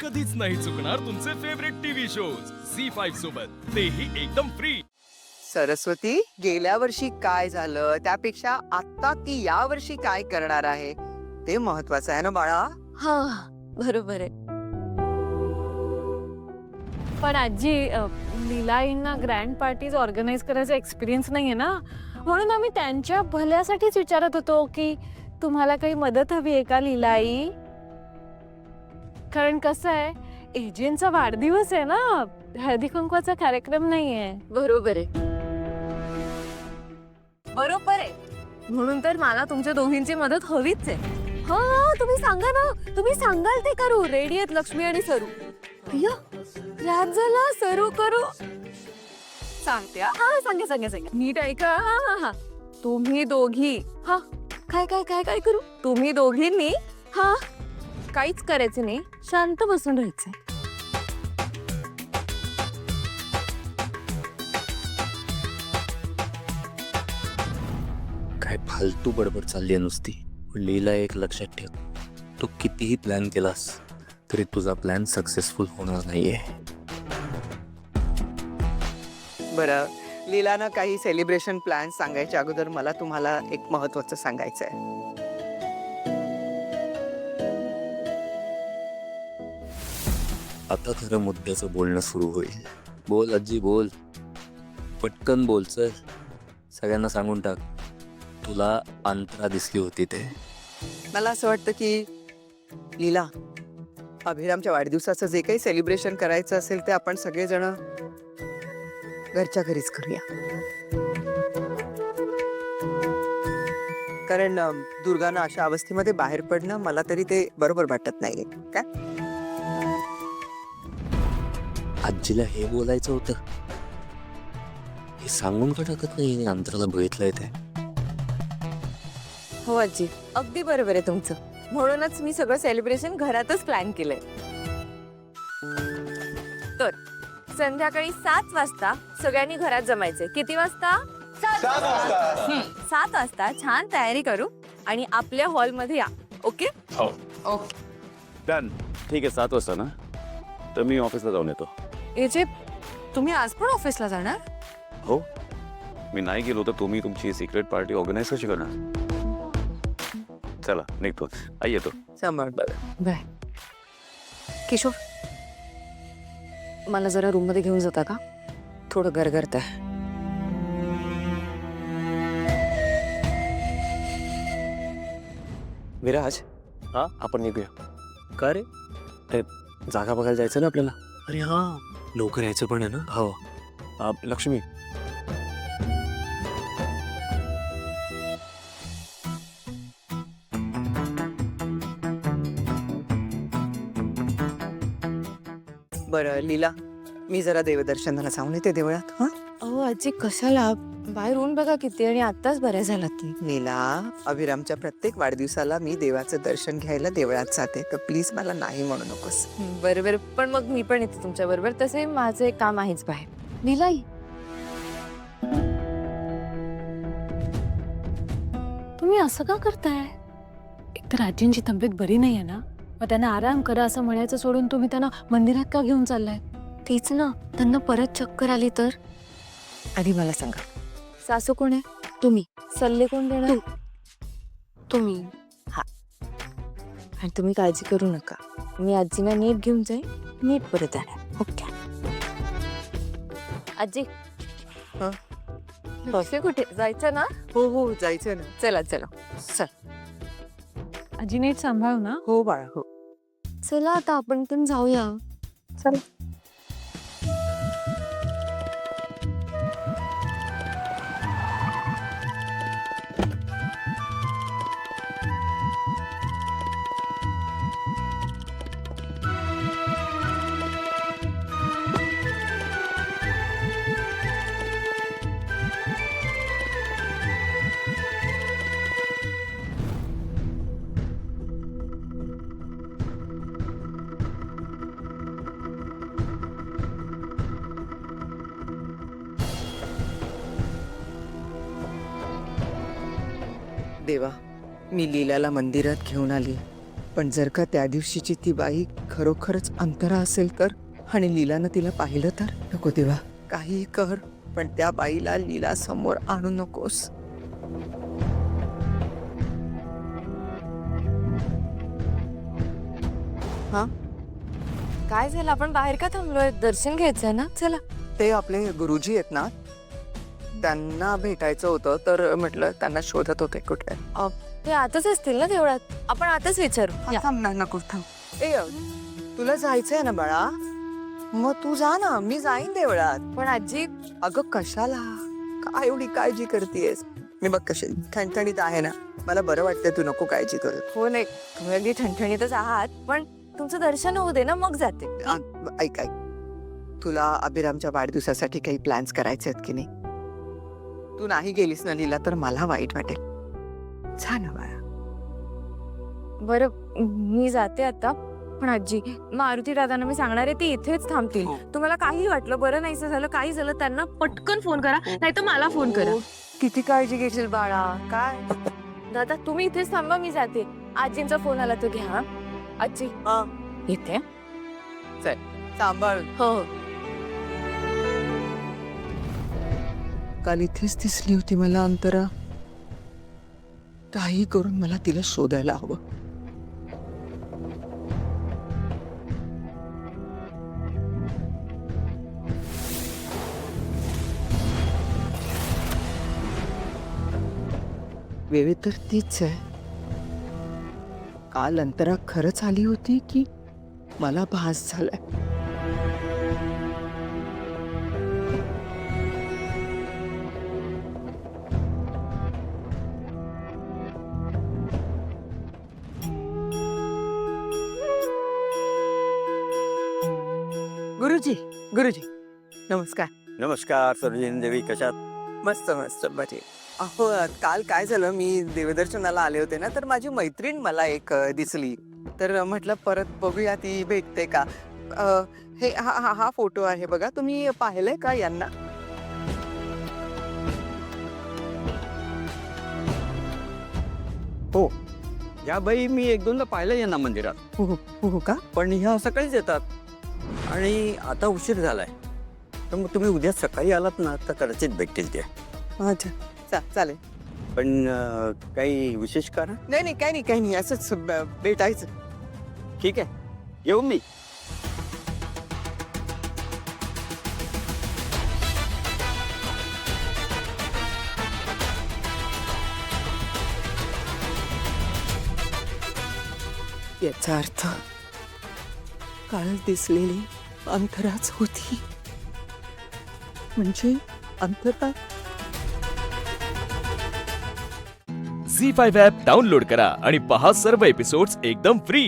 कधीच नाही चुकणार तुमचे फेवरेट टीव्ही शोज झी5 सोबत, तेही एकदम फ्री। सरस्वती, गेल्या वर्षी काय झालं त्यापेक्षा आता ती या वर्षी काय करणार आहे ते महत्वाचं आहे ना बाळा. हा बरोबर आहे. पण आजी लीलाईंना ग्रँड पार्टीज ऑर्गनाईज करायचा एक्सपिरियन्स नाहीये ना, म्हणून आम्ही त्यांच्या भल्यासाठीच विचारत होतो की तुम्हाला काही मदत हवी आहे का लीलाई. कारण कसं आहे, एजेंटचा वाढदिवस आहे ना, हळदी कुंकवाचा कार्यक्रम नाहीये. बरोबर आहे, बरोबर आहे. म्हणून तर मला तुमच्या दोघींची मदत हवीच आहे. हा तुम्ही सांगा ना, तुम्ही सांगाल ते करू. रेडी आहेत लक्ष्मी आणि सरू. प्रिया रात झाला, सरू करू सांगते. हा सांगा नीट ऐका. हा तुम्ही दोघी हा काय काय काय काय करू. तुम्ही दोघींनी हा काहीच करायचं नाही, शांत बसून राहायचंय. काय फालतू बडबड चालली आहे नुसती. पण लीला, एक लक्षात ठेव, तू कितीही प्लॅन केलास तरी तुझा प्लॅन सक्सेसफुल होणार नाहीये. बरं, लीलानं काही सेलिब्रेशन प्लॅन सांगायच्या अगोदर मला तुम्हाला एक महत्वाचं सांगायचं आहे. आता खरं मुद्द्याचं बोलणं सुरू होईल. बोल आजी, बोल, पटकन बोल. चल, सगळ्यांना सांगून टाक, तुला अंतरा दिसली होती ते. मला असं वाटतं की लीला, अभिरामच्या वाढदिवसाचं जे काही सेलिब्रेशन करायचं असेल ते आपण सगळेजण घरच्या घरीच करूया. कारण दुर्गानं अशा अवस्थेमध्ये बाहेर पडणं मला तरी ते बरोबर वाटत नाहीये. काय आजीला हे बोलायचं होतं, हे सांगून का टाकत नाही अंतराला बघितलंय ते. हो आजी, अगदी बरोबर आहे तुमचं. म्हणूनच मी सगळं सेलिब्रेशन घरातच प्लॅन केलंय. तर संध्याकाळी 7 वाजता सगळ्यांनी घरात जमायचंय. किती वाजता? 7 वाजता छान तयारी करू आणि आपल्या हॉलमध्ये या. Okay okay done. ठीक आहे, 7 वाजता ना, तर मी ऑफिसला जाऊन येतो. याचे तुम्ही आज पण ऑफिसला जाणार? हो, मी नाही गेलो तर तुम्ही तुमची सिक्रेट पार्टी ऑर्गनाईज कशी करणार? चला निघतो, आई येतो. समोर बाय. किशोर, मला जरा रूम मध्ये घेऊन जाता का? थोडं गरगरत आहे. विराज, हा? आपण निघूया. का रे? ते जागा बघायला जायचं ना आपल्याला. अरे हा, लवकर यायचं पण आहे ना. हो. लक्ष्मी, बरं लीला, मी जरा देवदर्शनाला जाऊन येते देवळात. हा अहो आजी, कशाला? बाहेर ऊन बघा किती, आणि आताच बऱ्या झालात की. लीला, अभिरामच्या प्रत्येक वाढदिवसाला मी देवाचं दर्शन घ्यायला देवळात जाते, तर प्लीज मला नाही म्हणू नकोस. बरोबर, पण मग मी पण येते तुमच्या बरोबर. तसे माझं एक काम आहेच बाहेर. लीलाई, तुम्ही असं का करताय? एकतर आजींची तब्येत बरी नाहीये ना, मग त्यांना आराम करा असं म्हणायचं सोडून तुम्ही त्यांना मंदिरात का घेऊन चाललाय? तेच ना, त्यांना परत चक्कर आली तर? आधी मला सांगा, सासू कोण आहे? तुम्ही. सल्ले कोण देणार? तुम्ही. हा, आणि तुम्ही काळजी करू नका, मी आजीला नीट घेऊन जाईन, नीट परत येणार. ओके आजी. हा? बसे कुठे जायचं ना? हो हो, जायचं ना. चला चला चल. आजी नीट सांभाळू ना. हो बाळा, हो. चला आता आपण पण जाऊया. चला. देवा, मी लीलाला मंदिरात घेऊन आली, पण जर का त्या दिवशीची ती बाई खरोखरच अंतरा असेल तर, आणि लीलानं तिला पाहिलं तर? नको देवा, काही कर, पण त्या बाईला लीला समोर आणू नकोस. काय झालं, आपण बाहेर का थांबलोय? दर्शन घ्यायचंय ना, चला. ते आपले गुरुजी आहेत ना, त्यांना भेटायचं होतं, तर म्हटलं त्यांना शोधत होते कुठे. ते आताच असतील ना देवळात, आपण आताच विचारू. या. थांब ना, नको थांब. ए तुला जायचंय ना बाळा, मग तू जा ना, मी जाईन देवळात. पण आजी, अगं कशाला, काय एवढी काळजी करतेयस? मी बघ कशी ठणठणीत आहे ना, मला बरं वाटतंय, तू नको काळजी करू. हो नाही, तुम्ही अगदी ठणठणीतच आहात, पण तुमचं दर्शन होऊ दे ना, मग जाते. ऐक ऐक, तुला अभिरामच्या वाढदिवसासाठी काही प्लॅन्स करायचे आहेत की नाही? तू नाही गेलीस ना लीला, तर मला वाईट वाटेल. छान बाळा. बरं, मी जाते आता. पण आजी, मारुती दादांना मी सांगणार आहे, ते इथेच थांबतील. हो. तुम्हाला काही वाटलं, बरं नाहीचं झालं, काही झालं, त्यांना पटकन फोन करा, नाही तर मला फोन करा. किती काळजी घेशील बाळा. काय दादा, तुम्ही इथेच थांबा, मी जाते. आजींचा फोन आला तर घ्या. हा? आजी, हा, इथे. सांभाळ. हो. काल इथेच दिसली होती मला अंतरा. काही करून मला तिला शोधायला हवं. वेळी तर तीच आहे. काल अंतरा खरंच आली होती की मला भास झालाय? गुरुजी, गुरुजी, नमस्कार. नमस्कार सरोजिनी देवी, कशात? मस्त मस्त बरे. अहो, काल काय झालं, मी देवदर्शनाला आले होते ना, तर माझी मैत्रीण मला एक दिसली, तर म्हटलं परत बघूया ती भेटते का. हे हा फोटो आहे बघा, तुम्ही पाहिलंय का यांना? हो, या बाई मी एक दोनदा पाहिलं यांना मंदिरात, हो हो का? पण ह्या सकाळीच येतात आणि आता उशीर झालाय, तर मग तुम्ही उद्या सकाळी आलात ना तर कदाचित भेटतील ते. अच्छा, चालेल. पण काही विशेष कारण? नाही, काही नाही, असंच भेटायचं. ठीक आहे, येऊ मी. याचा अर्थ काल दिसलेली अंतराच होती. म्हणजे अंतरा. झी 5 ॲप डाउनलोड करा आणि पहा सर्व एपिसोड्स एकदम फ्री.